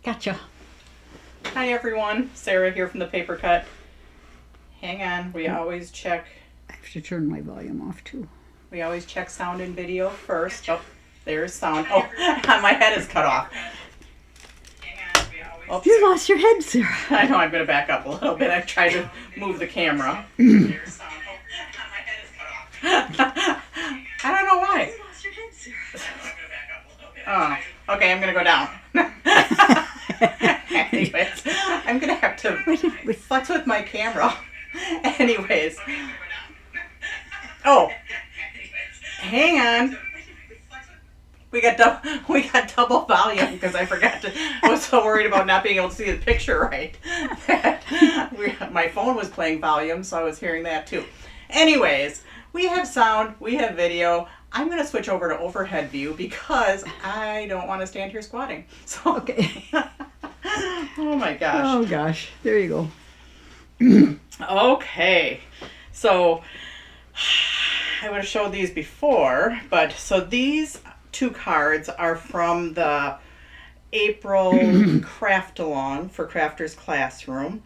Gotcha. Hi everyone, Sarah here from the Paper Cut. Hang on, we always check. I have to turn my volume off too. We always check sound and video first. Oh, there's sound. Oh, my head is cut off. Oops. You lost your head, Sarah. I know, I'm going to back up a little bit. I've tried to move the camera. I don't know why. You lost your head, Sarah. Oh, okay, I'm going to go down. Anyways, I'm going to have to flex with my camera. Anyways. Oh, hang on. We got double volume because I forgot to. I was so worried about not being able to see the picture right. My phone was playing volume, so I was hearing that too. Anyways, we have sound, we have video. I'm going to switch over to overhead view because I don't want to stand here squatting. So Okay. Oh my gosh. Oh gosh. There you go. Okay. So I would have showed these before, but so these two cards are from the April craft along for Crafters Classroom.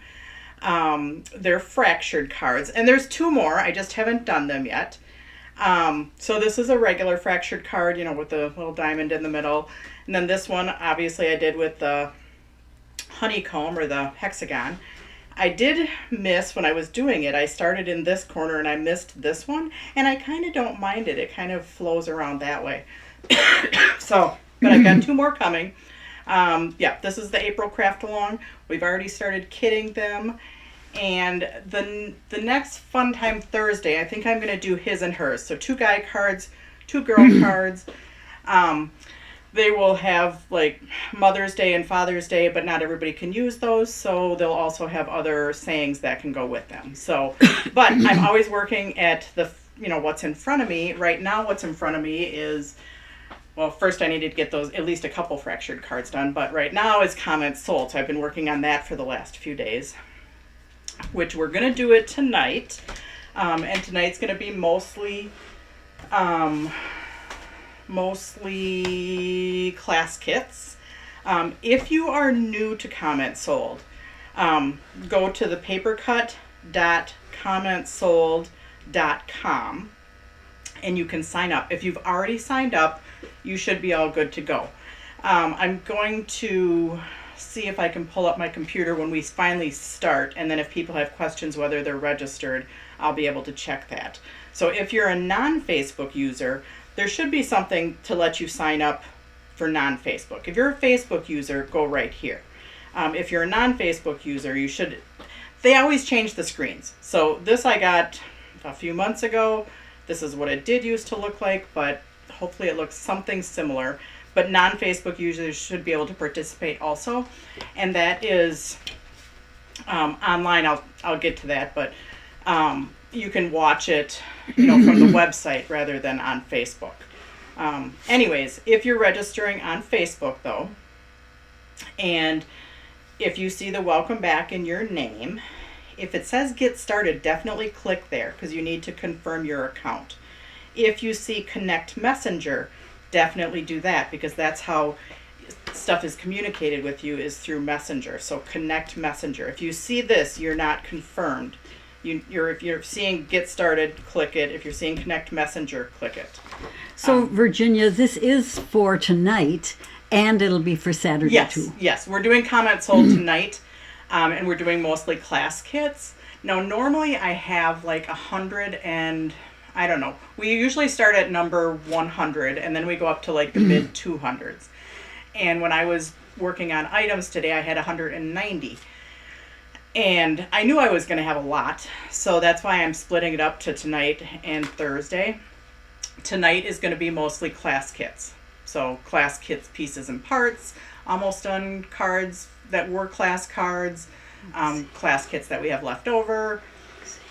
They're fractured cards, and there's two more. I just haven't done them yet. So this is a regular fractured card, with the little diamond in the middle. And then this one, obviously, I did with the honeycomb or the hexagon. I did miss when I was doing it. I started in this corner and I missed this one, and I kind of don't mind it. It kind of flows around that way. So, but I've got two more coming. Yeah, this is the April craft along. We've already started kitting them. And the next Fun Time Thursday, I think I'm going to do his and hers. So 2 guy cards, 2 girl cards. They will have like Mother's Day and Father's Day, but not everybody can use those. So they'll also have other sayings that can go with them. So, but I'm always working at the, what's in front of me. Right now, what's in front of me is, well, first I needed to get those, at least a couple fractured cards done. But right now is comments sold. So I've been working on that for the last few days, which we're going to do it tonight. And tonight's going to be mostly class kits. If you are new to Comment Sold, go to the papercut.commentsold.com and you can sign up. If you've already signed up, you should be all good to go. I'm going to see if I can pull up my computer when we finally start, and then if people have questions whether they're registered, I'll be able to check that. So if you're a non-Facebook user, there should be something to let you sign up for non-Facebook. If you're a Facebook user, go right here. If you're a non-Facebook user, they always change the screens. So this I got a few months ago. This is what it did used to look like, but hopefully it looks something similar. But non-Facebook users should be able to participate also. And that is online. I'll get to that, but you can watch it, from the website rather than on Facebook. Anyways, if you're registering on Facebook though, and if you see the welcome back in your name, if it says get started, definitely click there because you need to confirm your account. If you see connect messenger, definitely do that because that's how stuff is communicated with you, is through messenger. So connect messenger. If you see this, you're not confirmed. If you're seeing get started, click it. If you're seeing connect messenger, click it. So Virginia, this is for tonight, and it'll be for Saturday too. Yes, we're doing Comment Sold tonight, and we're doing mostly class kits. Now, normally I have like 100 and I don't know. We usually start at number 100, and then we go up to like the mid 200s. And when I was working on items today, I had 190. And I knew I was going to have a lot, so that's why I'm splitting it up to tonight and Thursday. Tonight is going to be mostly class kits. So class kits, pieces and parts, almost done cards that were class cards, class kits that we have left over,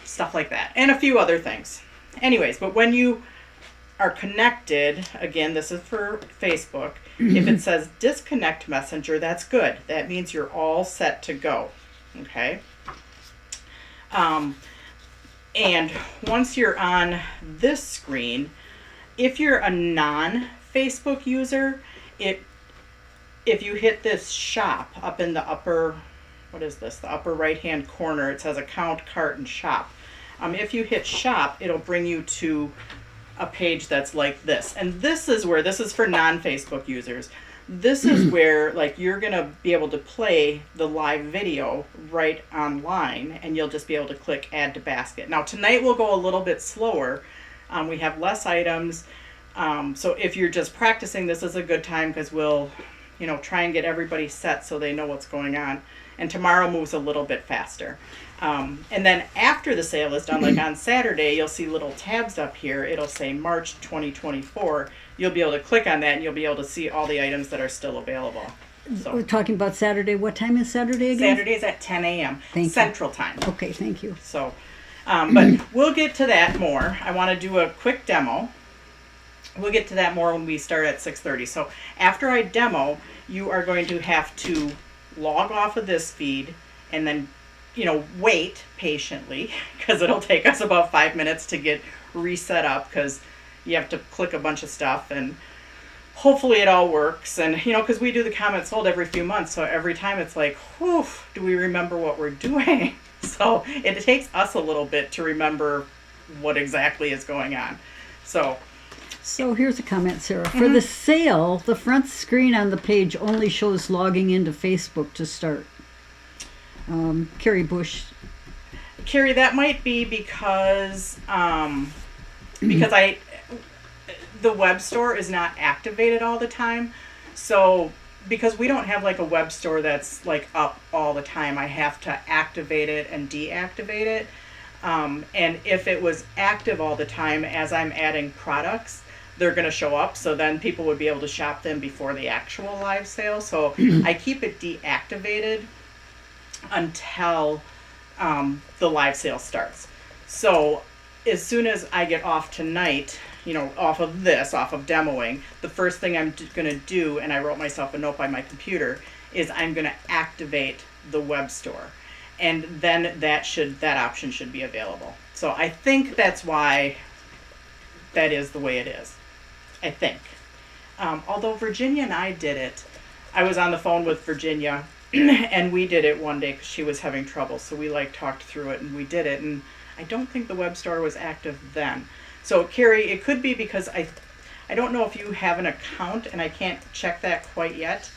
stuff like that, and a few other things. Anyways, but when you are connected, again, this is for Facebook, if it says disconnect messenger, that's good. That means you're all set to go. Okay. And once you're on this screen, if you're a non-Facebook user, if you hit this shop up in the upper, what is this? The upper right hand corner, it says account, cart, and shop. If you hit shop, it'll bring you to a page that's like this. And this is where, this is for non-Facebook users. This is where like you're gonna be able to play the live video right online, and you'll just be able to click add to basket. Now tonight we'll go a little bit slower. We have less items. So if you're just practicing, this is a good time because we'll, try and get everybody set so they know what's going on. And tomorrow moves a little bit faster. And then after the sale is done, like on Saturday, you'll see little tabs up here. It'll say March 2024. You'll be able to click on that and you'll be able to see all the items that are still available. So We're talking about Saturday. What time is Saturday again? Saturday's at 10 a.m. Thank you. Central Time. Okay, thank you. So, but we'll get to that more. I want to do a quick demo. We'll get to that more when we start at 6:30. So after I demo, you are going to have to log off of this feed and then, wait patiently because it'll take us about 5 minutes to get reset up because you have to click a bunch of stuff and hopefully it all works. And, because we do the comment sold every few months. So every time it's like, whew, do we remember what we're doing? So it takes us a little bit to remember what exactly is going on. So here's a comment, Sarah. For the sale, the front screen on the page only shows logging into Facebook to start. Carrie Bush. Carrie, that might be because the web store is not activated all the time. So because we don't have like a web store that's like up all the time, I have to activate it and deactivate it. And if it was active all the time as I'm adding products, they're going to show up. So then people would be able to shop them before the actual live sale. So I keep it deactivated until the live sale starts. So as soon as I get off tonight, off of demoing, the first thing I'm going to do, and I wrote myself a note by my computer, is I'm going to activate the web store. And then that option should be available. So I think that's why that is the way it is. I think. Although Virginia and I did it, I was on the phone with Virginia and we did it one day because she was having trouble. So we talked through it and we did it. And I don't think the web store was active then. So Carrie, it could be because I don't know if you have an account and I can't check that quite yet.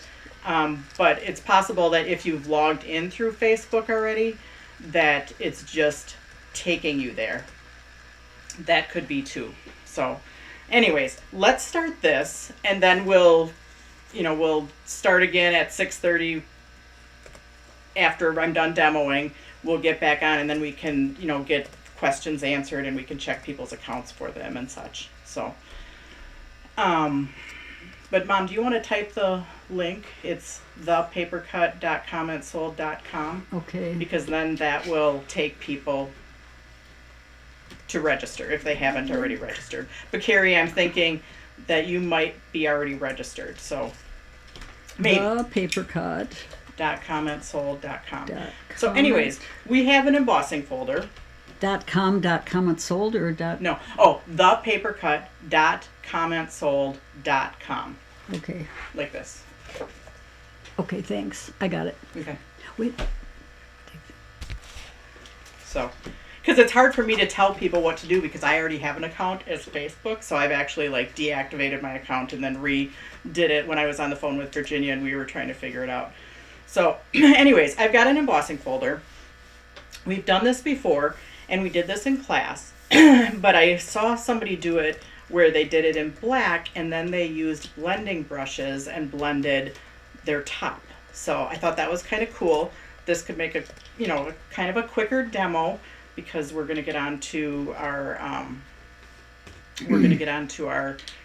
But it's possible that if you've logged in through Facebook already, that it's just taking you there. That could be too. So anyways, let's start this and then we'll start again at 6:30 after I'm done demoing. We'll get back on and then we can, get questions answered and we can check people's accounts for them and such. So, but Mom, do you want to type the link? It's thepapercut.commentsold.com. Okay. Because then that will take people to register if they haven't already registered. But Carrie, I'm thinking that you might be already registered. So maybe. Thepapercut.commentsold.com. So anyways, we have an embossing folder. .com.commentsold or No. Oh, thepapercut.commentsold.com. Okay. Like this. Okay, thanks. I got it. Okay. Wait. So, because it's hard for me to tell people what to do because I already have an account as Facebook. So I've actually deactivated my account and then redid it when I was on the phone with Virginia and we were trying to figure it out. So anyways, I've got an embossing folder. We've done this before and we did this in class, but I saw somebody do it where they did it in black and then they used blending brushes and blended their top. So I thought that was kind of cool. This could make a kind of a quicker demo because we're going to get on to our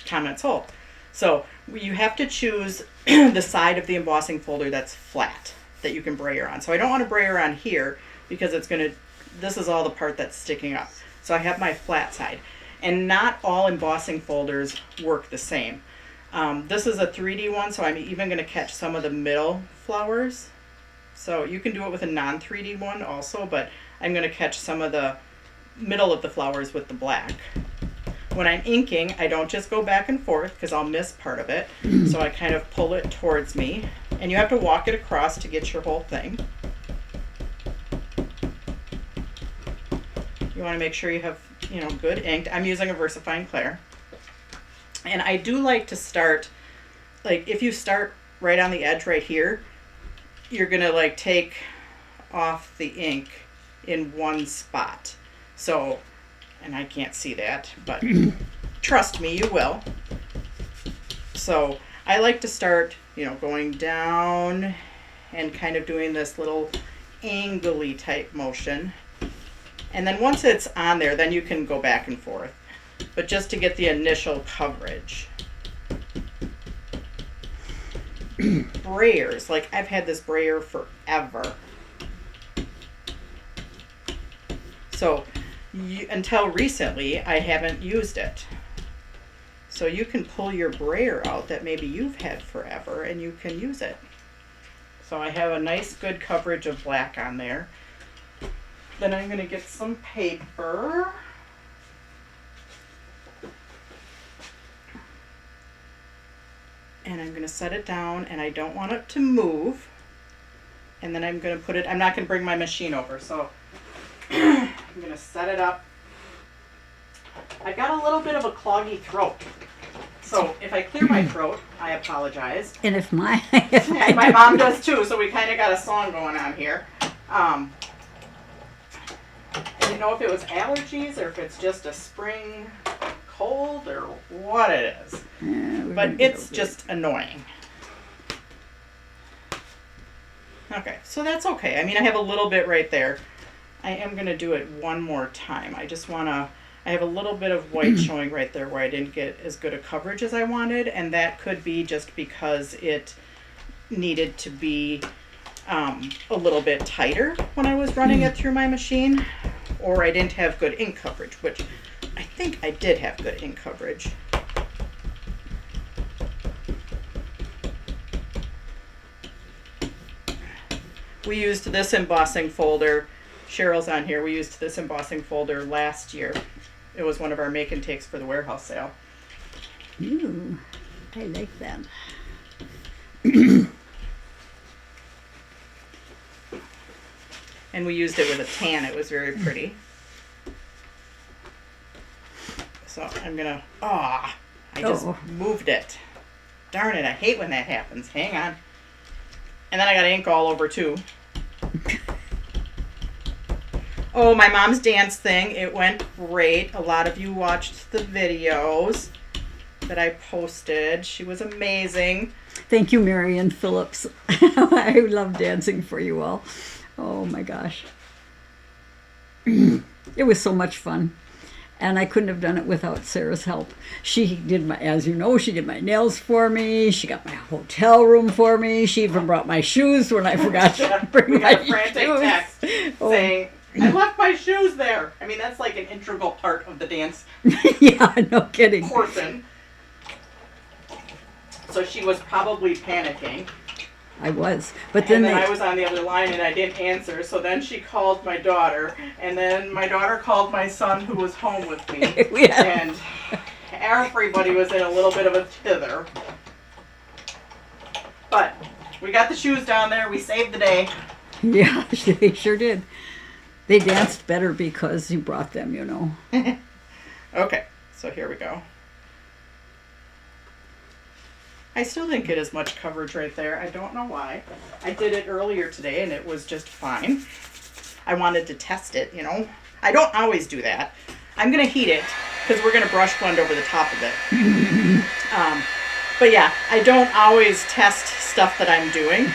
comment sold. So you have to choose the side of the embossing folder that's flat that you can brayer on. So I don't want to brayer on here because this is all the part that's sticking up. So I have my flat side. And not all embossing folders work the same. This is a 3D one, so I'm even going to catch some of the middle flowers. So you can do it with a non-3D one also, but I'm going to catch some of the middle of the flowers with the black. when I'm inking, I don't just go back and forth because I'll miss part of it. So I kind of pull it towards me. And you have to walk it across to get your whole thing. You want to make sure you have, good ink. I'm using a VersaFine Clair. And I do like to start, like if you start right on the edge right here, you're going to like take off the ink in one spot. So, and I can't see that, but trust me, you will. So I like to start, going down and kind of doing this little angly type motion. And then once it's on there, then you can go back and forth. But just to get the initial coverage. Brayers, like I've had this brayer forever. So until recently, I haven't used it. So you can pull your brayer out that maybe you've had forever and you can use it. So I have a nice good coverage of black on there. Then I'm going to get some paper. And I'm going to set it down, and I don't want it to move. And then I'm going to put it, I'm not going to bring my machine over, so I'm going to set it up. I've got a little bit of a cloggy throat. So if I clear my throat, I apologize. And if my And my mom does too, so we kind of got a song going on here. I didn't know if it was allergies or if it's just a spring cold or what it is. But it's just annoying. Okay, so that's okay. I mean, I have a little bit right there. I am going to do it one more time. I just want to, I have a little bit of white showing right there where I didn't get as good a coverage as I wanted, and that could be just because it needed to be a little bit tighter when I was running it through my machine, or I didn't have good ink coverage, which I think I did have good ink coverage. We used this embossing folder. Cheryl's on here. We used this embossing folder last year. It was one of our make and takes for the warehouse sale. Ooh, I like that. And we used it with a tan. It was very pretty. So I'm gonna, I just moved it. Darn it, I hate when that happens. Hang on. And then I got ink all over too. Oh, my mom's dance thing. It went great. A lot of you watched the videos that I posted. She was amazing. Thank you, Marion Phillips. I love dancing for you all. Oh my gosh. It was so much fun. And I couldn't have done it without Sarah's help. She did my, as you know, she did my nails for me. She got my hotel room for me. She even brought my shoes when I forgot to bring my shoes. Frantic text saying, I left my shoes there. I mean, that's like an integral part of the dance. Yeah, no kidding. Portion. So she was probably panicking. I was. But then, I was on the other line and I didn't answer. So then she called my daughter. And then my daughter called my son who was home with me. And everybody was in a little bit of a tither. But we got the shoes down there. We saved the day. Yeah, they sure did. They danced better because you brought them, you know. Okay, so here we go. I still didn't get as much coverage right there. I don't know why. I did it earlier today and it was just fine. I wanted to test it, you know. I don't always do that. I'm going to heat it because we're going to brush blend over the top of it. But yeah, I don't always test stuff that I'm doing.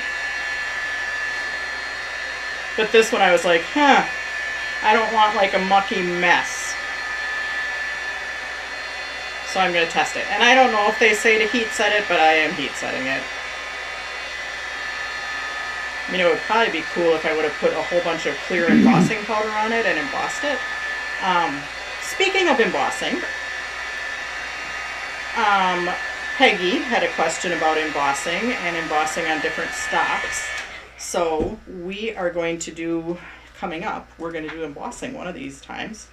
But this one I was like, I don't want like a mucky mess. So I'm going to test it. And I don't know if they say to heat set it, but I am heat setting it. I mean, it would probably be cool if I would have put a whole bunch of clear embossing powder on it and embossed it. Speaking of embossing, Peggy had a question about embossing and embossing on different stocks. So we are going to do, coming up, we're going to do embossing one of these times.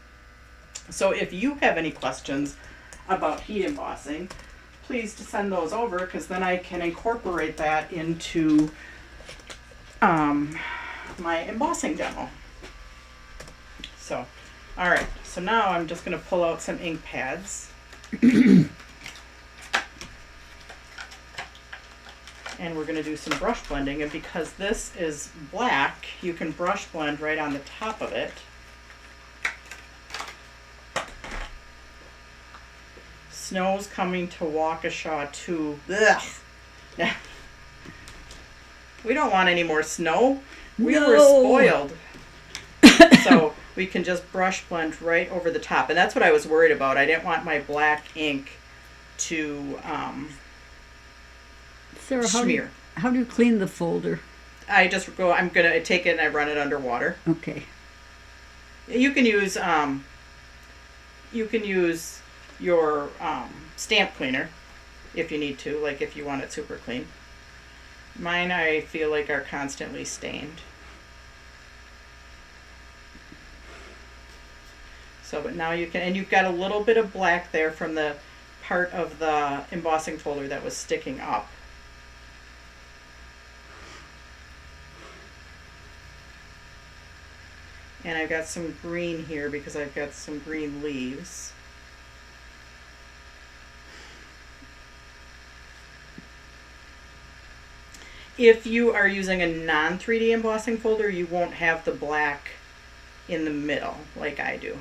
So if you have any questions about heat embossing, please to send those over, because then I can incorporate that into my embossing demo. So, all right, so now I'm just going to pull out some ink pads. And we're going to do some brush blending, and because this is black, you can brush blend right on the top of it. Snow's coming to Waukesha too. Ugh. We don't want any more snow. We were spoiled. So we can just brush blend right over the top. And that's what I was worried about. I didn't want my black ink to Sarah, smear. How do you clean the folder? I just go, I'm going to take it and I run it under water. Okay. You can use your stamp cleaner if you need to, like if you want it super clean. Mine, I feel like, are constantly stained. So, but now you can, and you've got a little bit of black there from the part of the embossing folder that was sticking up. And I've got some green here because I've got some green leaves. If you are using a non-3D embossing folder, you won't have the black in the middle like I do.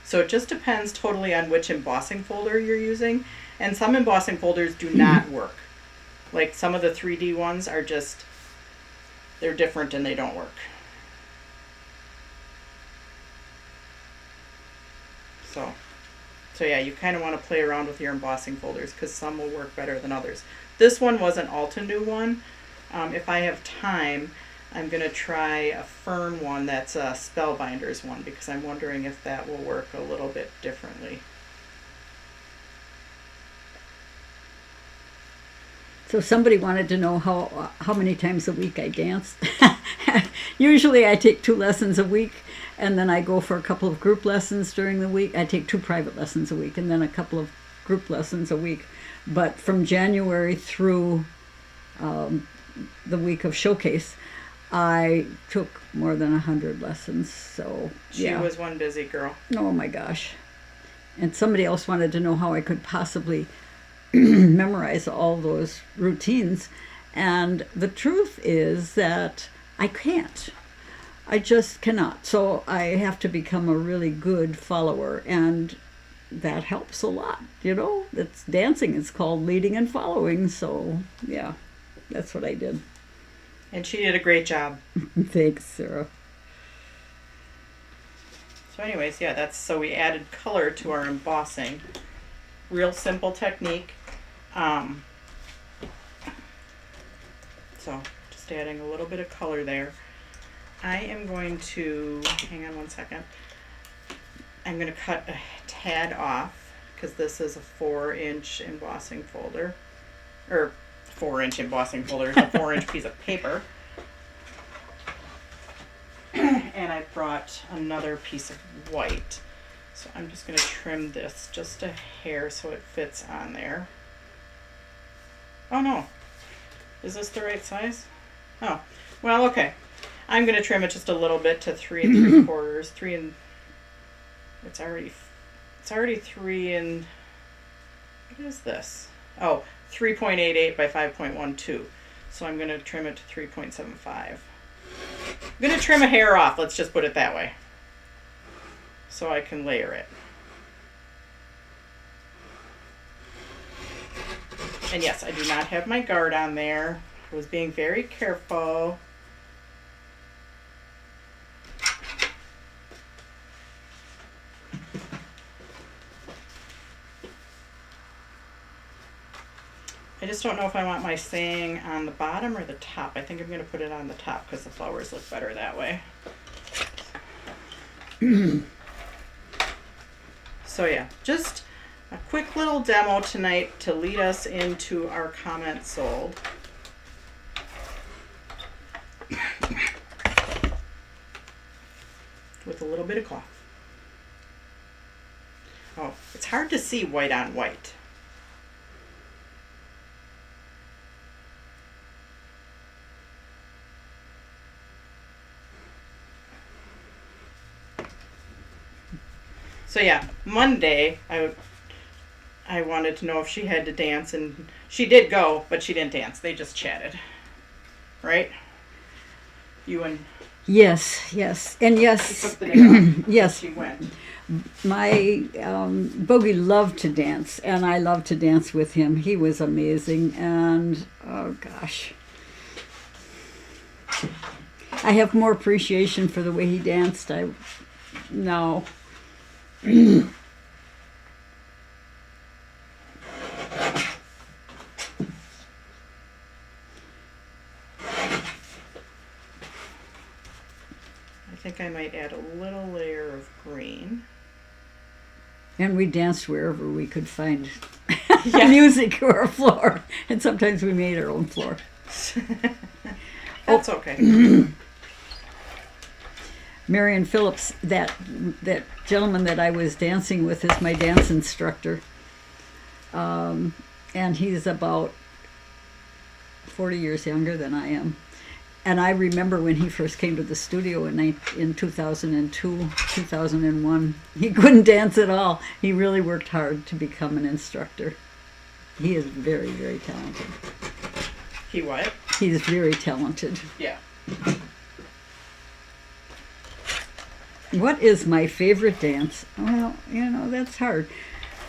So it just depends totally on which embossing folder you're using. And some embossing folders do not work. Like some of the 3D ones are just, they're different and they don't work. So yeah, you kind of want to play around with your embossing folders because some will work better than others. This one was an Altenew one. If I have time, I'm going to try a Fern one that's a Spellbinders one because I'm wondering if that will work a little bit differently. So somebody wanted to know how many times a week I danced. Usually I take 2 lessons a week, and then I go for a couple of group lessons during the week. I take 2 private lessons a week, and then a couple of group lessons a week. But from January through the week of Showcase, I took more than 100 lessons. So She was one busy girl. Oh my gosh. And somebody else wanted to know how I could possibly memorize all those routines, and the truth is that I can't. I just cannot. So I have to become a really good follower, and that helps a lot. You know, it's dancing. It's called leading and following. So yeah, that's what I did. And she did a great job. Thanks, Sarah. So anyways, yeah, so we added color to our embossing. Real simple technique. So just adding a little bit of color there. I am going to, hang on one second. I'm going to cut a tad off because this is a 4-inch embossing folder. Or 4-inch embossing folder, it's a 4-inch piece of paper. And I brought another piece of white. So I'm just going to trim this just a hair so it fits on there. Oh no, is this the right size? Oh, well, okay. I'm going to trim it just a little bit to 3 3/4. It's already 3 and, what is this? Oh, 3.88 by 5.12. So I'm going to trim it to 3.75. I'm going to trim a hair off, let's just put it that way, so I can layer it. And yes, I do not have my guard on there. I was being very careful. I just don't know if I want my saying on the bottom or the top. I think I'm going to put it on the top because the flowers look better that way. So yeah, just a quick little demo tonight to lead us into our comment sold. With a little bit of cloth. Oh, it's hard to see white on white. So yeah, Monday I wanted to know if she had to dance, and she did go, but she didn't dance. They just chatted. Right? You and Yes, and she yes, took the day off. yes. She went. My Boogie loved to dance, and I loved to dance with him. He was amazing, and oh gosh, I have more appreciation for the way he danced. No. I think I might add a little layer of green. And we danced wherever we could find Yeah. music or a floor, and sometimes we made our own floor. That's okay. Marion Phillips, that gentleman that I was dancing with, is my dance instructor, and he's about 40 years younger than I am. And I remember when he first came to the studio in 2002, 2001, he couldn't dance at all. He really worked hard to become an instructor. He is very, very talented. He what? He's very talented. Yeah. What is my favorite dance? Well, that's hard.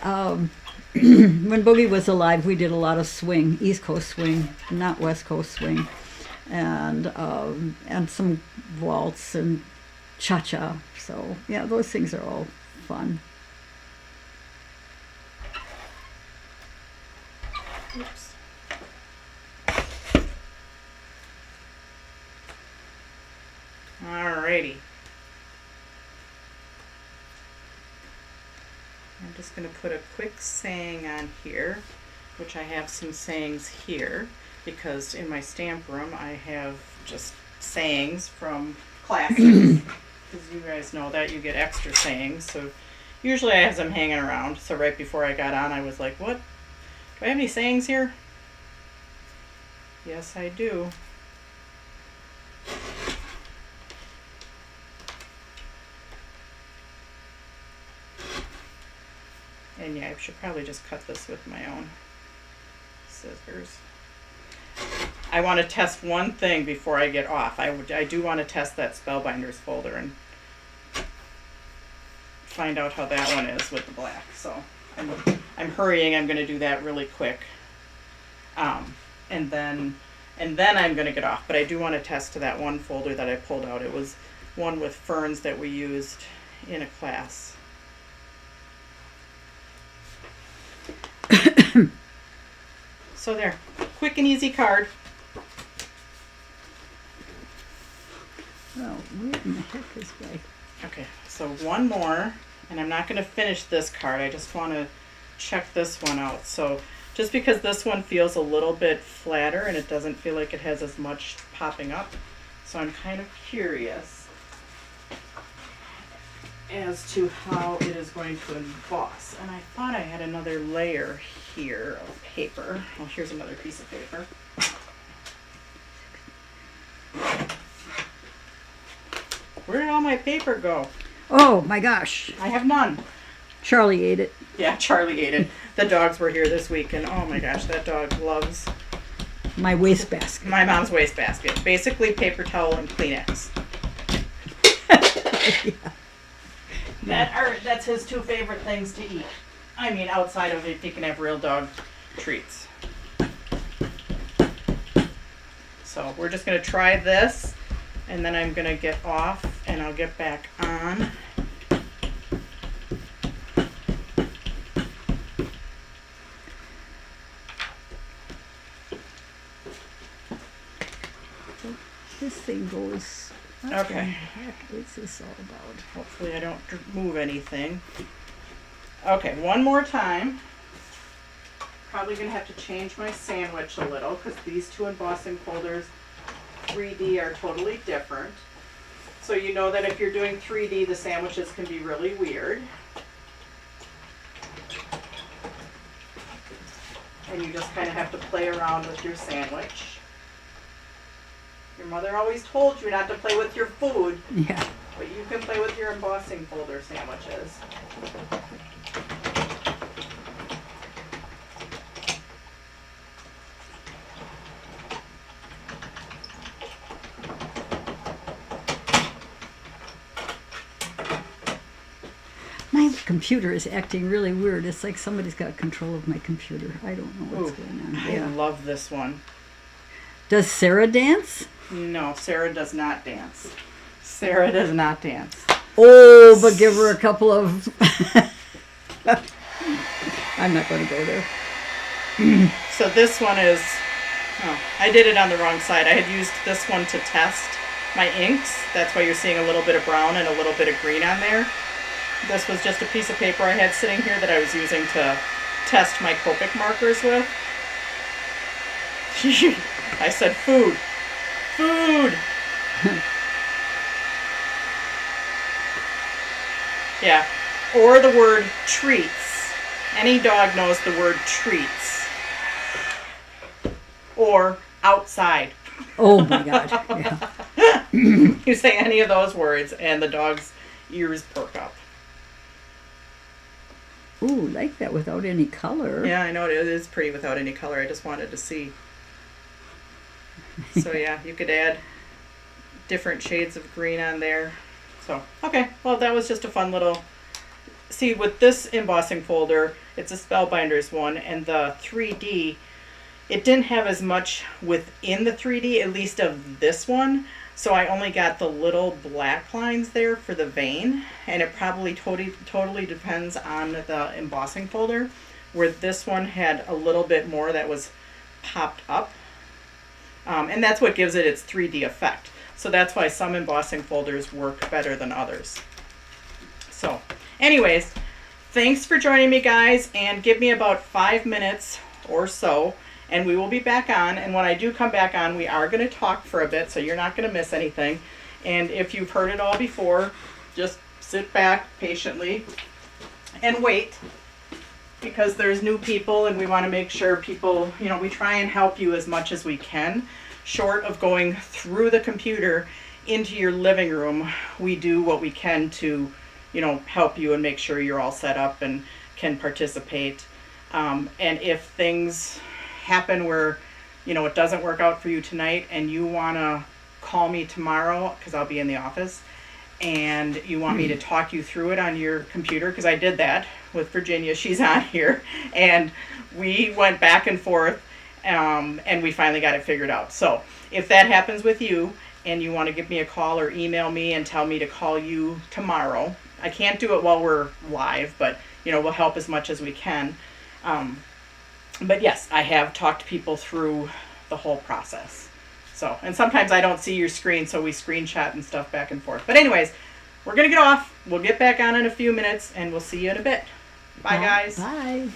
When Boogie was alive, we did a lot of swing, East Coast swing, not West Coast swing. And some waltz and cha-cha. So yeah, those things are all fun. Oops. Alrighty. I'm just going to put a quick saying on here, which I have some sayings here, because in my stamp room I have just sayings from classes, because you guys know that you get extra sayings. So usually I have them hanging around. So right before I got on, I was like, what? Do I have any sayings here? Yes, I do. And yeah, I should probably just cut this with my own scissors. I want to test one thing before I get off. I do want to test that Spellbinders folder and find out how that one is with the black. So I'm hurrying. I'm going to do that really quick, and then I'm going to get off. But I do want to test to that one folder that I pulled out. It was one with ferns that we used in a class. So there, quick and easy card. Well, where in the heck is my... Okay, so one more, and I'm not going to finish this card. I just want to check this one out. So just because this one feels a little bit flatter and it doesn't feel like it has as much popping up, so I'm kind of curious as to how it is going to emboss. And I thought I had another layer here of paper. Well, here's another piece of paper. Where did all my paper go? Oh my gosh, I have none. Charlie ate it. Yeah, Charlie ate it. The dogs were here this week, and oh my gosh, that dog loves My wastebasket. my mom's wastebasket. Basically, paper towel and Kleenex. Yeah. That's his two favorite things to eat. I mean, outside of if he can have real dog treats. So we're just going to try this, and then I'm going to get off, and I'll get back on. This thing goes... What Okay. the heck is this all about? Hopefully I don't move anything. Okay, one more time. Probably going to have to change my sandwich a little because these two embossing folders 3D are totally different. So you know that if you're doing 3D, the sandwiches can be really weird. And you just kind of have to play around with your sandwich. Your mother always told you not to play with your food, Yeah. but you can play with your embossing folder sandwiches. My computer is acting really weird. It's like somebody's got control of my computer. I don't know what's Ooh, going on. I Yeah. love this one. Does Sarah dance? No, Sarah does not dance. Sarah does not dance. Oh, but give her a couple of... I'm not going to go there. So this one is, oh, I did it on the wrong side. I had used this one to test my inks. That's why you're seeing a little bit of brown and a little bit of green on there. This was just a piece of paper I had sitting here that I was using to test my Copic markers with. I said food. Food! Yeah. Or the word treats. Any dog knows the word treats. Or outside. Oh my God. Yeah. You say any of those words and the dog's ears perk up. Ooh, like that without any color. Yeah, I know it is pretty without any color. I just wanted to see. So yeah, you could add different shades of green on there. So, okay. Well, that was just a fun little... See, with this embossing folder, it's a Spellbinders one, and the 3D, it didn't have as much within the 3D, at least of this one. So I only got the little black lines there for the vein, and it probably totally depends on the embossing folder, where this one had a little bit more that was popped up. And that's what gives it its 3D effect. So that's why some embossing folders work better than others. So anyways, thanks for joining me, guys, and give me about 5 minutes or so, and we will be back on. And when I do come back on, we are going to talk for a bit, so you're not going to miss anything. And if you've heard it all before, just sit back patiently and wait, because there's new people and we want to make sure people, you know, we try and help you as much as we can. Short of going through the computer into your living room, we do what we can to, you know, help you and make sure you're all set up and can participate. And if things happen where, you know, it doesn't work out for you tonight and you want to call me tomorrow, because I'll be in the office, and you want me to talk you through it on your computer, because I did that with Virginia. She's on here, and we went back and forth, and we finally got it figured out. So if that happens with you and you want to give me a call or email me and tell me to call you tomorrow, I can't do it while we're live, but, you know, we'll help as much as we can. But yes, I have talked people through the whole process. So, and sometimes I don't see your screen, so we screenshot and stuff back and forth. But anyways, we're going to get off. We'll get back on in a few minutes, and we'll see you in a bit. Bye, guys. Bye.